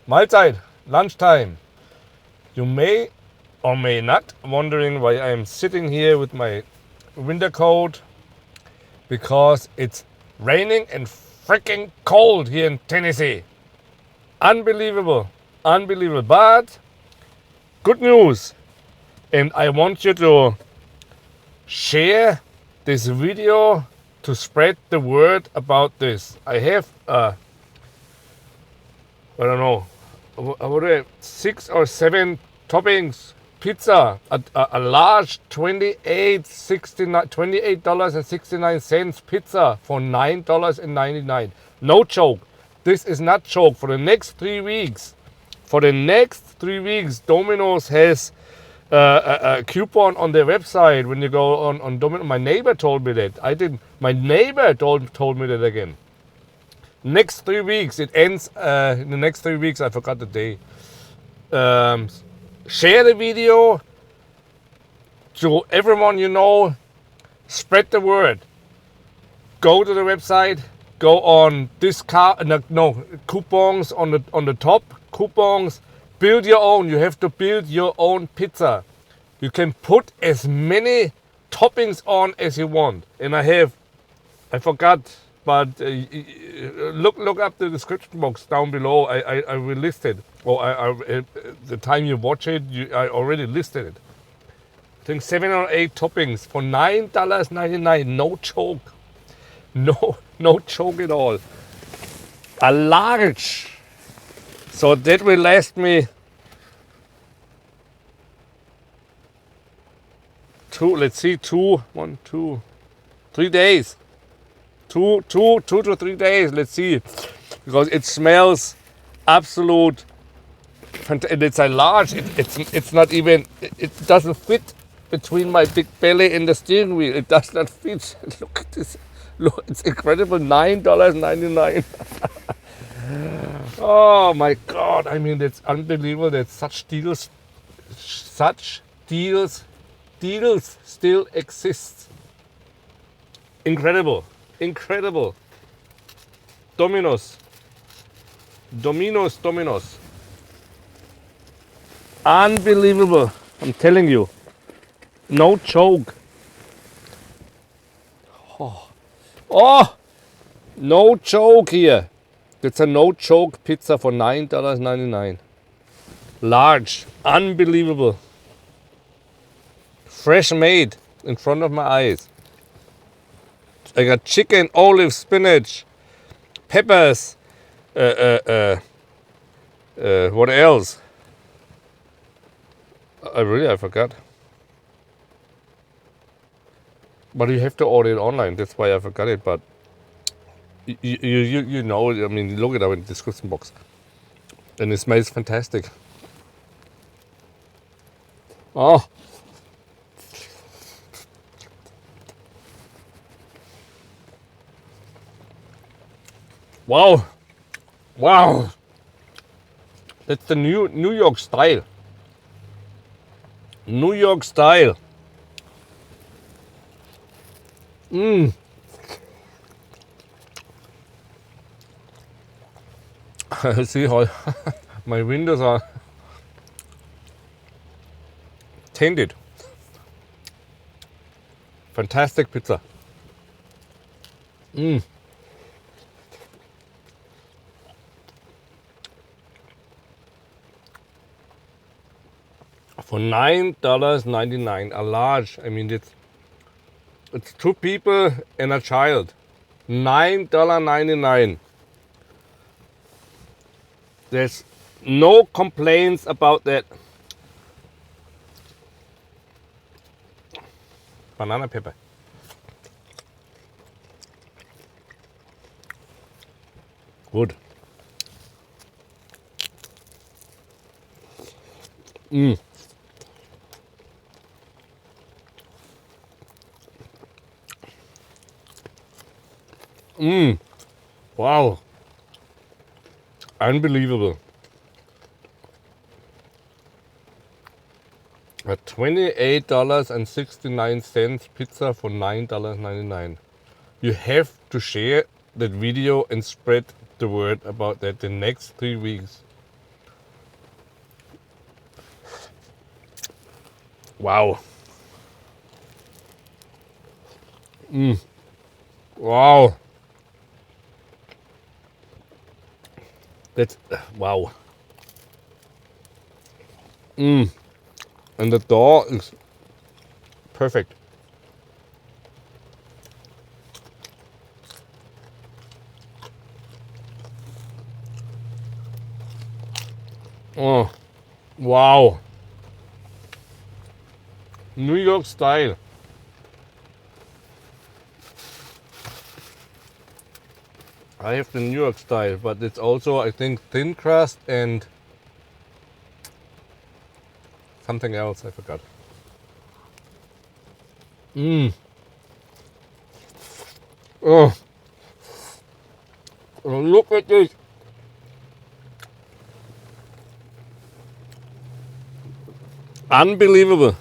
Mahlzeit, lunchtime. You may or may not wondering why I am sitting here with my winter coat, because it's raining and freaking cold here in Tennessee. Unbelievable, unbelievable, but good news. And I want you to share this video to spread the word about this. I have I don't know, what are 6 or 7 toppings pizza, a large $28.69 pizza for $9.99. No joke. This is not joke. For the next 3 weeks, Domino's has a coupon on their website when you go on Domino's. My neighbor told me that. I didn't. My neighbor told me that again. Next 3 weeks, it ends in the next 3 weeks. I forgot the day. Share the video to everyone you know. Spread the word. Go to the website. Go on coupons on the top. Coupons. Build your own. You have to build your own pizza. You can put as many toppings on as you want. And I forgot, but look up the description box down below. I will list it. Or the time you watch it, I already listed it. I think 7 or 8 toppings for $9.99. No joke. No joke at all. A large. So that will last me 3 days. 2 to 3 days. Let's see, because it smells absolute. And it's a large. It's not even. It doesn't fit between my big belly and the steering wheel. It does not fit. Look at this. Look, it's incredible. $9.99. Oh my God! I mean, that's unbelievable that such deals still exist. Incredible. Domino's. Unbelievable. I'm telling you. No joke. Oh, no joke here. It's a no joke pizza for $9.99. Large. Unbelievable. Fresh made in front of my eyes. I got chicken, olive, spinach, peppers. What else? I forgot. But you have to order it online. That's why I forgot it. But you know, I mean, look it up in the description box. And it smells fantastic. Oh. Wow. That's the New York style. New York style. See how my windows are tinted. Fantastic pizza. For $9.99, a large. I mean, it's 2 people and a child. $9.99. There's no complaints about that. Banana pepper. Good. Wow. Unbelievable. A $28.69 pizza for $9.99. You have to share that video and spread the word about that the next 3 weeks. Wow. Wow. That's wow. And the dough is perfect. Oh, wow. New York style. I have the New York style, but it's also, I think, thin crust and something else. I forgot. Oh, look at this. Unbelievable.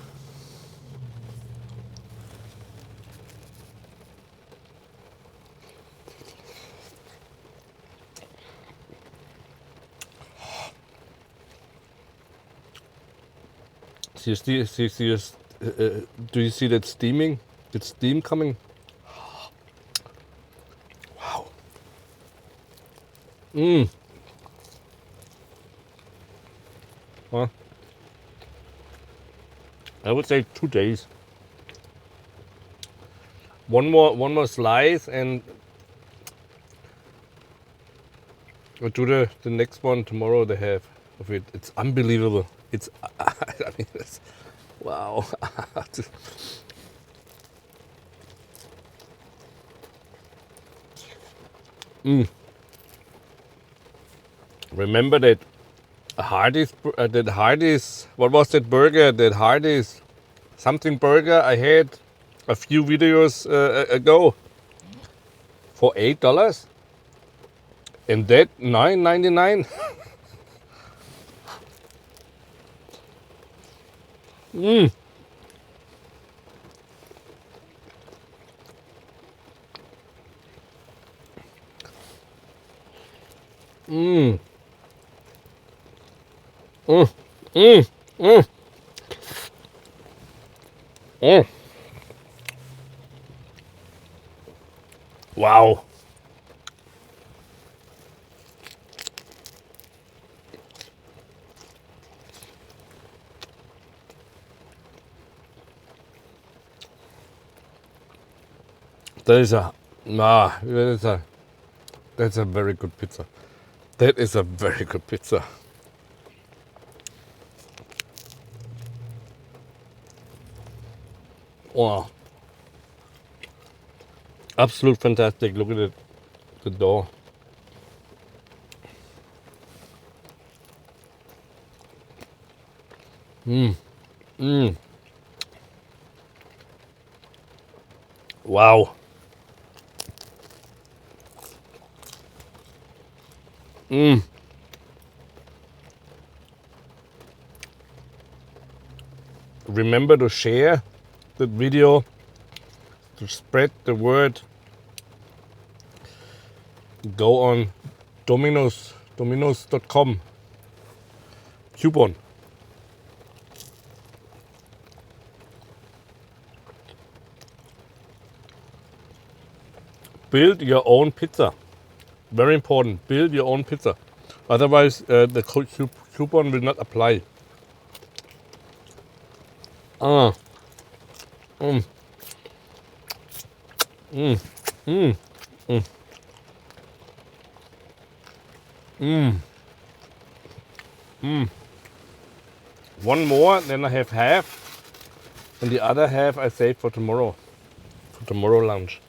Do you see that steaming? It's steam coming. Wow. Huh? I would say 2 days. One more slice, and we'll do the next one tomorrow. They have of it. It's unbelievable. It's I mean, it's, wow. Remember that Hardee's, what was that burger? That Hardee's something burger I had a few videos ago for $8, and that $9.99. Mm. Wow. That is a that's a very good pizza. That is a very good pizza. Wow. Absolute fantastic. Look at it. The dough. Wow. Remember to share the video, to spread the word. Go on Domino's.com coupon. Build your own pizza. Very important. Build your own pizza. Otherwise, the coupon will not apply. Ah. Mm. Mm. Mm. Mm. Mm. Mm. One more, then I have half, and the other half I save for tomorrow lunch.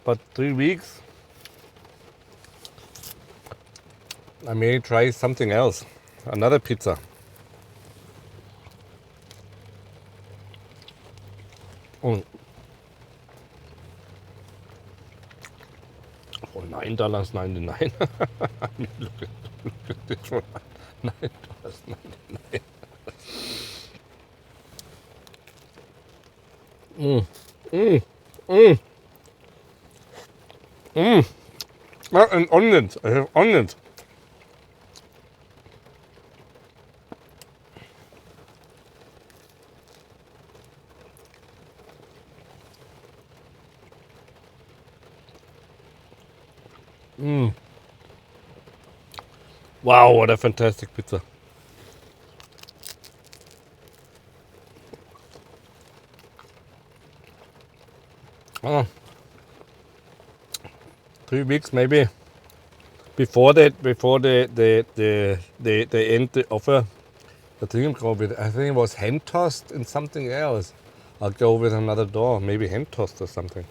But 3 weeks, I may try something else, another pizza. Oh, for $9.99. I mean, look at this one. $9.99. And onions. I have onions. Wow, what a fantastic pizza. Oh, 3 weeks maybe. Before they end the offer, I think I'll go with, I think it was hen toast and something else. I'll go with another door, maybe hen toast or something.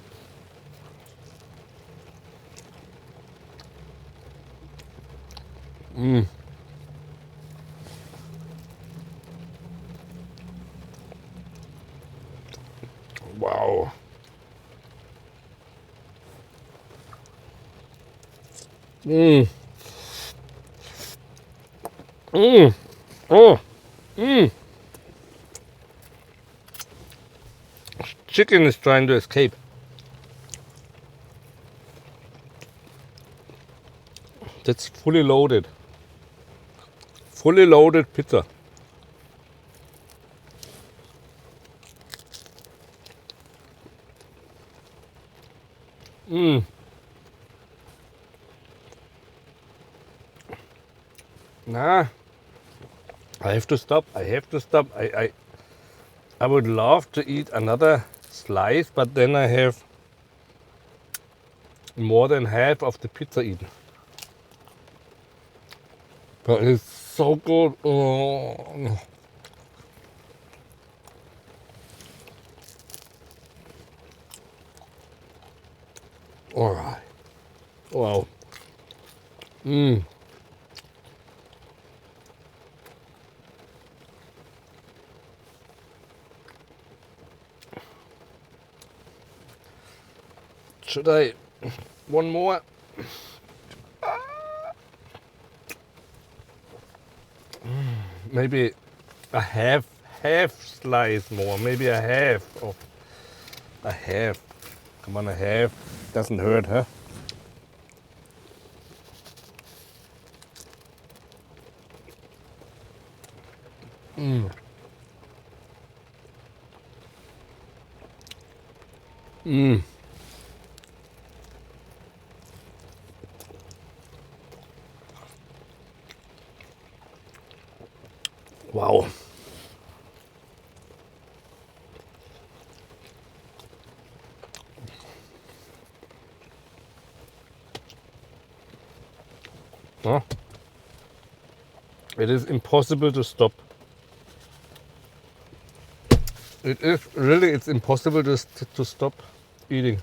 Wow. Mmm. Mmm. Oh. Mmm. Chicken is trying to escape. That's fully loaded. Fully loaded pizza. Mmm. Nah. I have to stop. I have to stop. I would love to eat another slice, but then I have more than half of the pizza eaten. But it's so good. Oh. All right. Wow. Mmm. Should I? One more? Maybe a half slice more. Maybe a half of a half. Come on, a half. Doesn't hurt, huh? Mmm. Wow. Huh? It is impossible to stop. It is really, it's impossible to stop eating.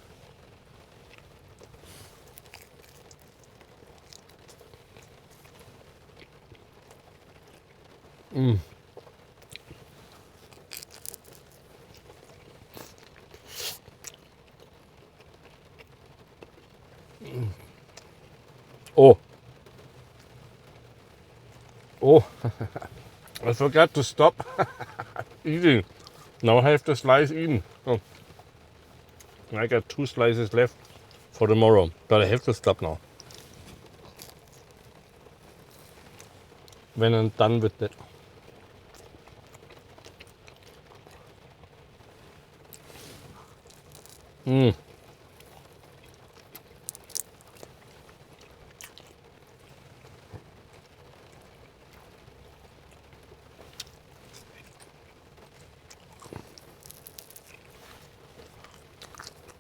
Oh, oh, I forgot to stop eating. Now I have the slice eaten. Oh, I got 2 slices left for tomorrow, but I have to stop now. When I'm done with that. Mm.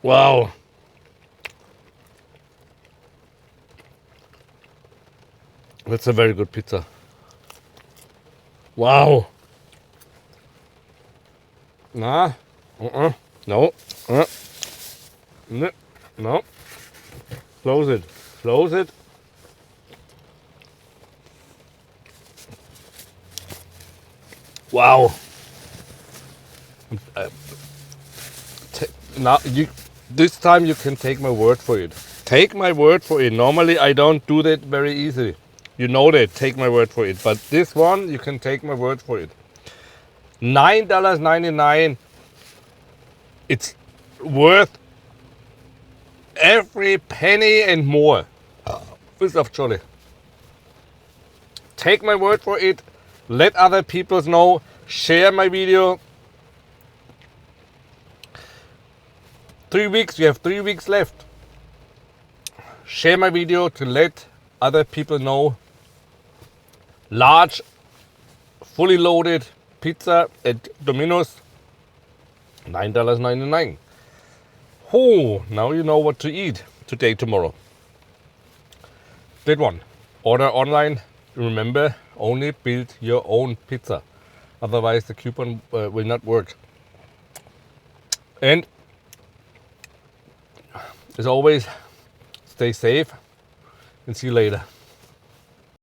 Wow. That's a very good pizza. Wow. Nah. No. No. No. Close it. Close it. Wow. Now this time you can take my word for it. Take my word for it. Normally I don't do that very easily. You know that. Take my word for it. But this one you can take my word for it. $9.99. It's worth every penny and more. Fist of Jolly. Take my word for it. Let other people know. Share my video. 3 weeks. We have 3 weeks left. share my video to let other people know. Large, fully loaded pizza at Domino's, $9.99. Oh, now you know what to eat today, tomorrow. That one. Order online. Remember, only build your own pizza. Otherwise, the coupon will not work. And as always, stay safe and see you later.